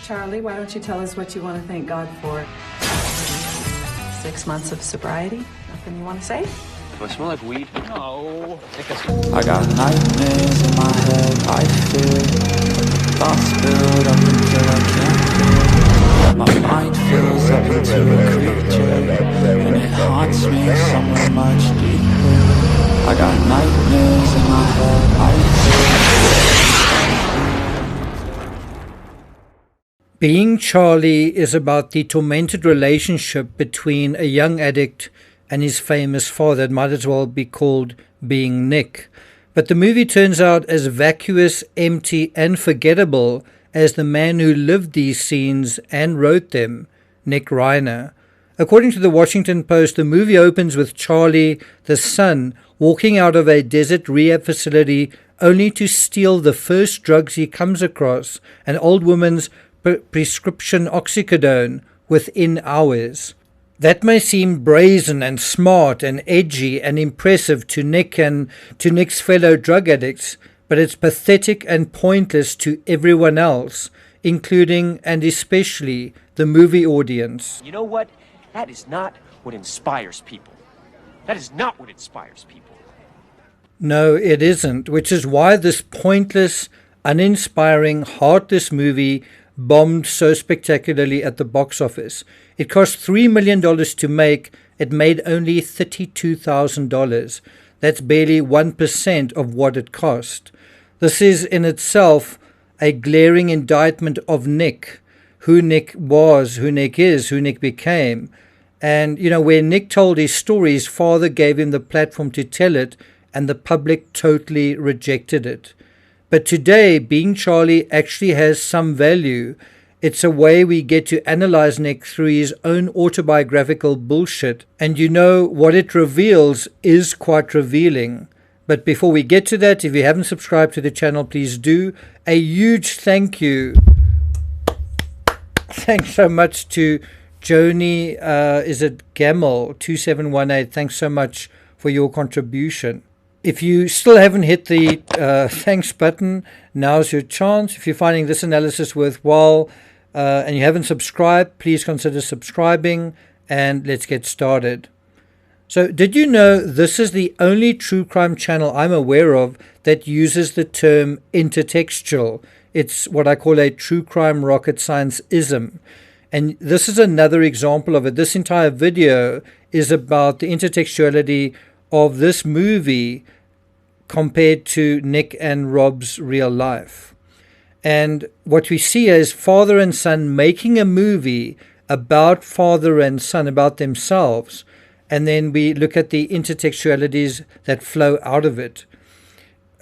Charlie, why don't you tell us what you want to thank God for? 6 months of sobriety? Nothing you want to say? Do I smell like weed? No. I got nightmares in my head, I fear. Thoughts build up until I can't feel. My mind fills up into a creature, and it haunts me somewhere much deeper. I got nightmares in my head, I fear. Being Charlie is about the tormented relationship between a young addict and his famous father. It might as well be called Being Nick. But the movie turns out as vacuous, empty, and forgettable as the man who lived these scenes and wrote them, Nick Reiner. According to the Washington Post, the movie opens with Charlie, the son, walking out of a desert rehab facility only to steal the first drugs he comes across, an old woman's prescription oxycodone, within hours. That may seem brazen and smart and edgy and impressive to Nick and to Nick's fellow drug addicts, but it's pathetic and pointless to everyone else, including and especially the movie audience. You know what? That is not what inspires people. That is not what inspires people. No, it isn't, which is why this pointless, uninspiring, heartless movie bombed so spectacularly at the box office. It cost $3 million to make. It made only $32,000. That's barely 1% of what it cost. This is in itself a glaring indictment of Nick, who Nick was, who Nick is, who Nick became. And, you know, where Nick told his story, his father gave him the platform to tell it, and the public totally rejected it. But today, Being Charlie actually has some value. It's a way we get to analyze Nick through his own autobiographical bullshit. And you know, what it reveals is quite revealing. But before we get to that, if you haven't subscribed to the channel, please do. A huge thank you. Thanks so much to Joni, is it Gamel 2718. Thanks so much for your contribution. If you still haven't hit the thanks button, now's your chance. If you're finding this analysis worthwhile and you haven't subscribed, please consider subscribing, and let's get started. So, did you know this is the only true crime channel I'm aware of that uses the term intertextual? It's what I call a true crime rocket science-ism. And this is another example of it. This entire video is about the intertextuality of this movie compared to Nick and Rob's real life. And what we see is father and son making a movie about father and son, about themselves, and then we look at the intertextualities that flow out of it.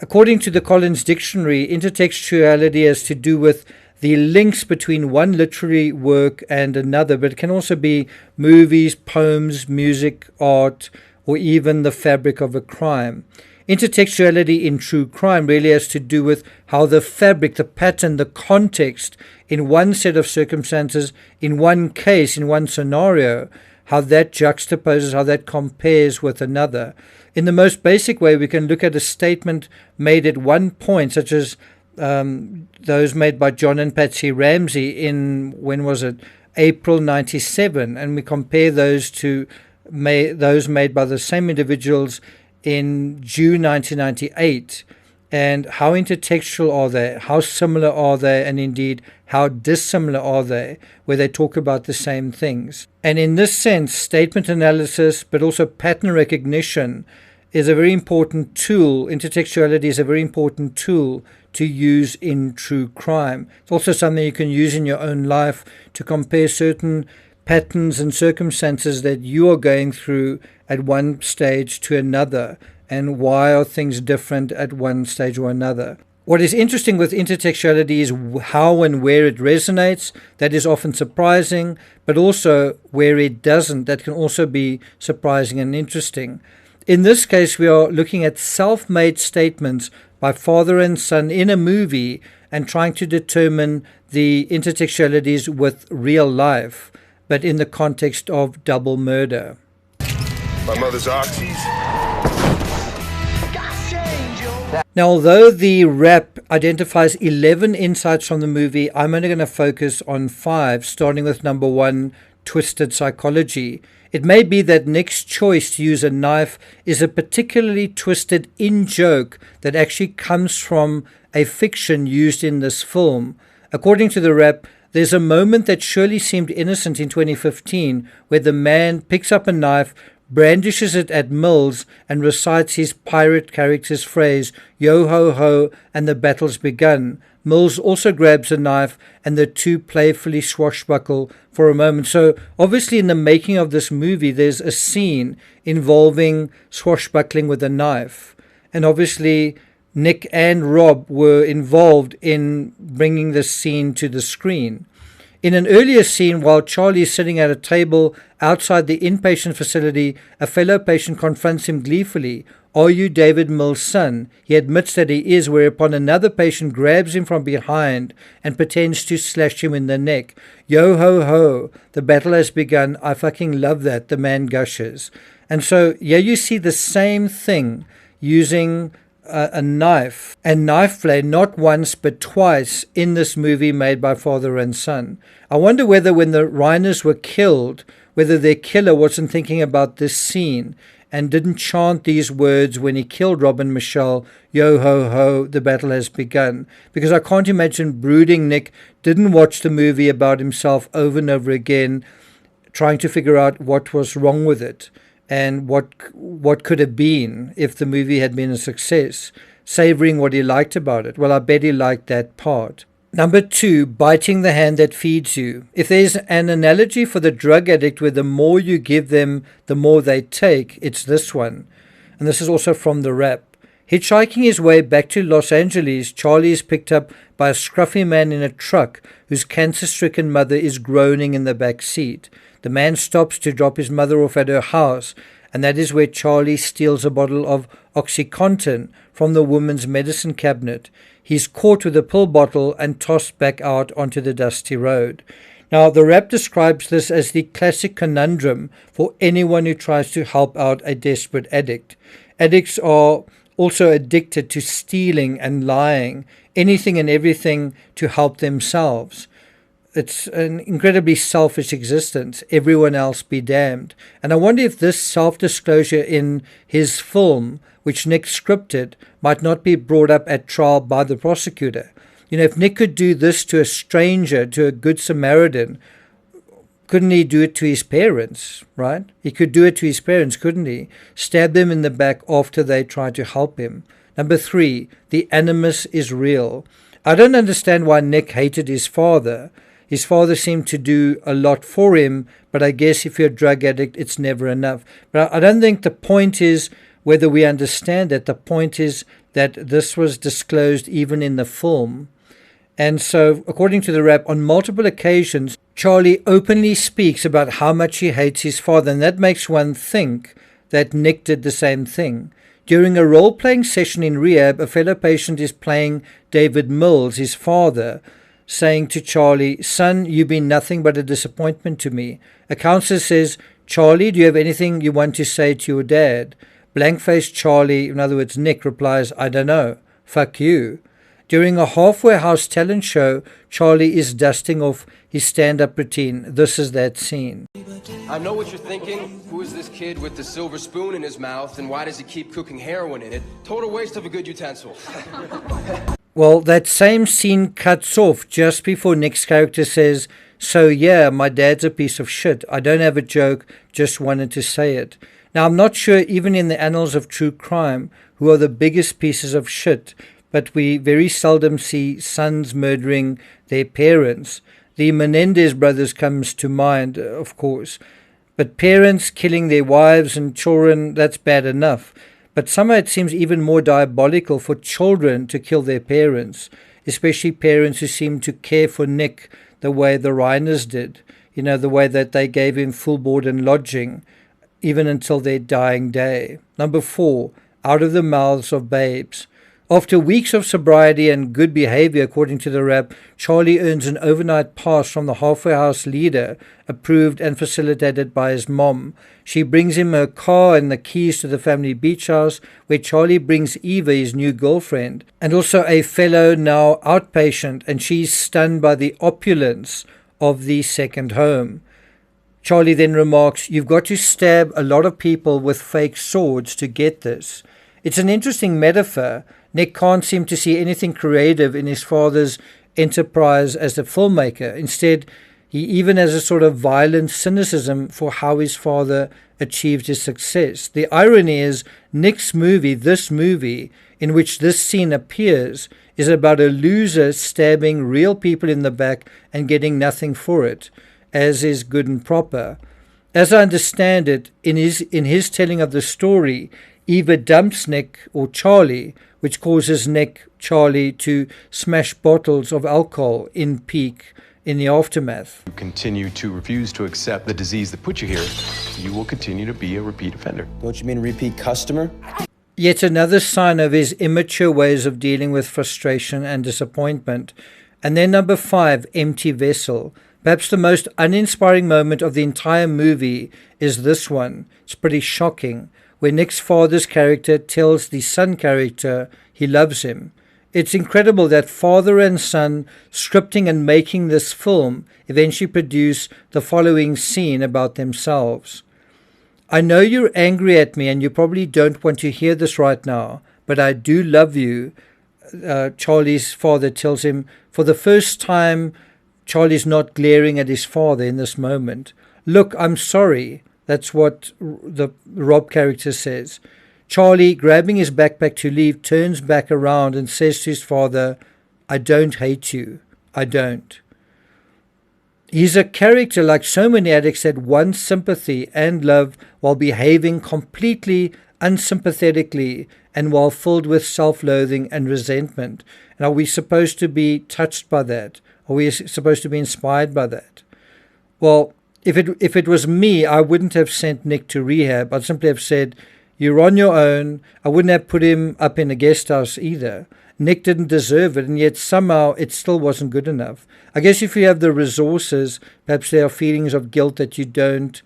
According to the Collins Dictionary, intertextuality has to do with the links between one literary work and another, but it can also be movies, poems, music, art, or even the fabric of a crime. Intertextuality in true crime really has to do with how the fabric, the pattern, the context in one set of circumstances, in one case, in one scenario, how that juxtaposes, how that compares with another. In the most basic way, we can look at a statement made at one point, such as those made by John and Patsy Ramsey in, when was it, April 97, and we compare those to those made by the same individuals in June 1998, and how intertextual are they, how similar are they, and indeed how dissimilar are they, where they talk about the same things. And in this sense, statement analysis, but also pattern recognition, is a very important tool. Intertextuality is a very important tool to use in true crime. It's also something you can use in your own life to compare certain patterns and circumstances that you are going through at one stage to another, and why are things different at one stage or another. What is interesting with intertextuality is how and where it resonates. That is often surprising, but also where it doesn't. That can also be surprising and interesting. In this case, we are looking at self-made statements by father and son in a movie and trying to determine the intertextualities with real life, but in the context of double murder. My mother's oxys. Now, although the rap identifies 11 insights from the movie, I'm only going to focus on 5, starting with number 1, twisted psychology. It may be that Nick's choice to use a knife is a particularly twisted in-joke that actually comes from a fiction used in this film. According to the rap, there's a moment that surely seemed innocent in 2015 where the man picks up a knife, brandishes it at Mills, and recites his pirate character's phrase, "Yo ho ho," and the battle's begun. Mills also grabs a knife and the two playfully swashbuckle for a moment. So obviously in the making of this movie there's a scene involving swashbuckling with a knife. And obviously Nick and Rob were involved in bringing this scene to the screen. In an earlier scene, while Charlie is sitting at a table outside the inpatient facility, a fellow patient confronts him gleefully. "Are you David Mills' son?" He admits that he is, whereupon another patient grabs him from behind and pretends to slash him in the neck. "Yo ho ho, the battle has begun. I fucking love that," the man gushes. And so here you see the same thing using a knife and knife play not once but twice in this movie made by father and son. I wonder whether when the Reiners were killed, whether their killer wasn't thinking about this scene and didn't chant these words when he killed Rob and Michelle, "Yo ho ho, the battle has begun." Because I can't imagine brooding Nick didn't watch the movie about himself over and over again, trying to figure out what was wrong with it and what could have been if the movie had been a success, savoring what he liked about it. Well, I bet he liked that part. Number 2, biting the hand that feeds you. If there's an analogy for the drug addict where the more you give them, the more they take, it's this one. And this is also from the rap. Hitchhiking his way back to Los Angeles, Charlie is picked up by a scruffy man in a truck whose cancer-stricken mother is groaning in the back seat. The man stops to drop his mother off at her house, and that is where Charlie steals a bottle of OxyContin from the woman's medicine cabinet. He's caught with a pill bottle and tossed back out onto the dusty road. Now, the rap describes this as the classic conundrum for anyone who tries to help out a desperate addict. Addicts are also addicted to stealing and lying, anything and everything to help themselves. It's an incredibly selfish existence. Everyone else be damned. And I wonder if this self-disclosure in his film, which Nick scripted, might not be brought up at trial by the prosecutor. You know, if Nick could do this to a stranger, to a good Samaritan, couldn't he do it to his parents, right? He could do it to his parents, couldn't he? Stab them in the back after they tried to help him. Number 3, the animus is real. I don't understand why Nick hated his father. His father seemed to do a lot for him, but I guess if you're a drug addict, it's never enough. But I don't think the point is whether we understand that. The point is that this was disclosed even in the film. And so, according to the rap, on multiple occasions, Charlie openly speaks about how much he hates his father, and that makes one think that Nick did the same thing. During a role-playing session in rehab, a fellow patient is playing David Mills, his father, saying to Charlie, "Son, you've been nothing but a disappointment to me." A counselor says, "Charlie, do you have anything you want to say to your dad?" Blank-faced Charlie, in other words Nick, replies, "I don't know. Fuck you." During a halfway house talent show, Charlie is dusting off his stand-up routine. This is that scene. I know what you're thinking. Who is this kid with the silver spoon in his mouth, and why does he keep cooking heroin in it? Total waste of a good utensil. Well, that same scene cuts off just before Nick's character says, "So yeah, my dad's a piece of shit. I don't have a joke, just wanted to say it." Now, I'm not sure even in the annals of true crime who are the biggest pieces of shit, but we very seldom see sons murdering their parents. The Menendez brothers comes to mind, of course. But parents killing their wives and children, that's bad enough. But somehow it seems even more diabolical for children to kill their parents, especially parents who seem to care for Nick the way the Reiners did, you know, the way that they gave him full board and lodging, even until their dying day. Number 4, out of the mouths of babes. After weeks of sobriety and good behavior, according to the rap, Charlie earns an overnight pass from the halfway house leader, approved and facilitated by his mom. She brings him her car and the keys to the family beach house, where Charlie brings Eva, his new girlfriend, and also a fellow now outpatient, and she's stunned by the opulence of the second home. Charlie then remarks, "You've got to stab a lot of people with fake swords to get this." It's an interesting metaphor. Nick can't seem to see anything creative in his father's enterprise as a filmmaker. Instead, he even has a sort of violent cynicism for how his father achieved his success. The irony is, Nick's movie, this movie, in which this scene appears, is about a loser stabbing real people in the back and getting nothing for it, as is good and proper. As I understand it, in his telling of the story, Eva dumps Nick, or Charlie, which causes Nick, Charlie, to smash bottles of alcohol in peak in the aftermath. You continue to refuse to accept the disease that put you here, you will continue to be a repeat offender. Don't you mean repeat customer? Yet another sign of his immature ways of dealing with frustration and disappointment. And then number 5, Empty Vessel. Perhaps the most uninspiring moment of the entire movie is this one. It's pretty shocking, where Nick's father's character tells the son character he loves him. It's incredible that father and son, scripting and making this film, eventually produce the following scene about themselves. "I know you're angry at me and you probably don't want to hear this right now, but I do love you," Charlie's father tells him. For the first time, Charlie's not glaring at his father in this moment. "Look, I'm sorry." That's what the Rob character says. Charlie, grabbing his backpack to leave, turns back around and says to his father, "I don't hate you. I don't." He's a character like so many addicts that wants sympathy and love while behaving completely unsympathetically and while filled with self-loathing and resentment. And are we supposed to be touched by that? Are we supposed to be inspired by that? Well, if it was me, I wouldn't have sent Nick to rehab. I'd simply have said, "You're on your own." I wouldn't have put him up in a guest house either. Nick didn't deserve it, and yet somehow it still wasn't good enough. I guess if you have the resources, perhaps there are feelings of guilt that you don't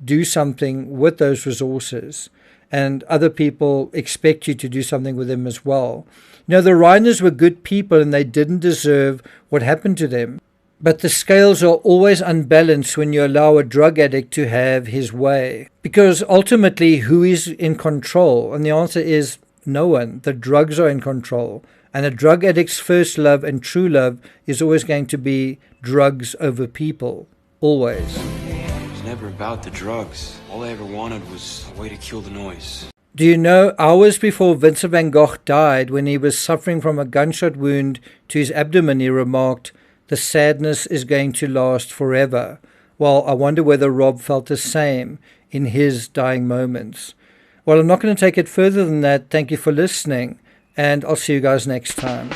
do something with those resources, and other people expect you to do something with them as well. You know, the Reiners were good people, and they didn't deserve what happened to them. But the scales are always unbalanced when you allow a drug addict to have his way. Because ultimately, who is in control? And the answer is no one. The drugs are in control. And a drug addict's first love and true love is always going to be drugs over people. Always. It was never about the drugs. All I ever wanted was a way to kill the noise. Do you know, hours before Vincent van Gogh died, when he was suffering from a gunshot wound to his abdomen, he remarked, "The sadness is going to last forever." Well, I wonder whether Rob felt the same in his dying moments. Well, I'm not going to take it further than that. Thank you for listening, and I'll see you guys next time.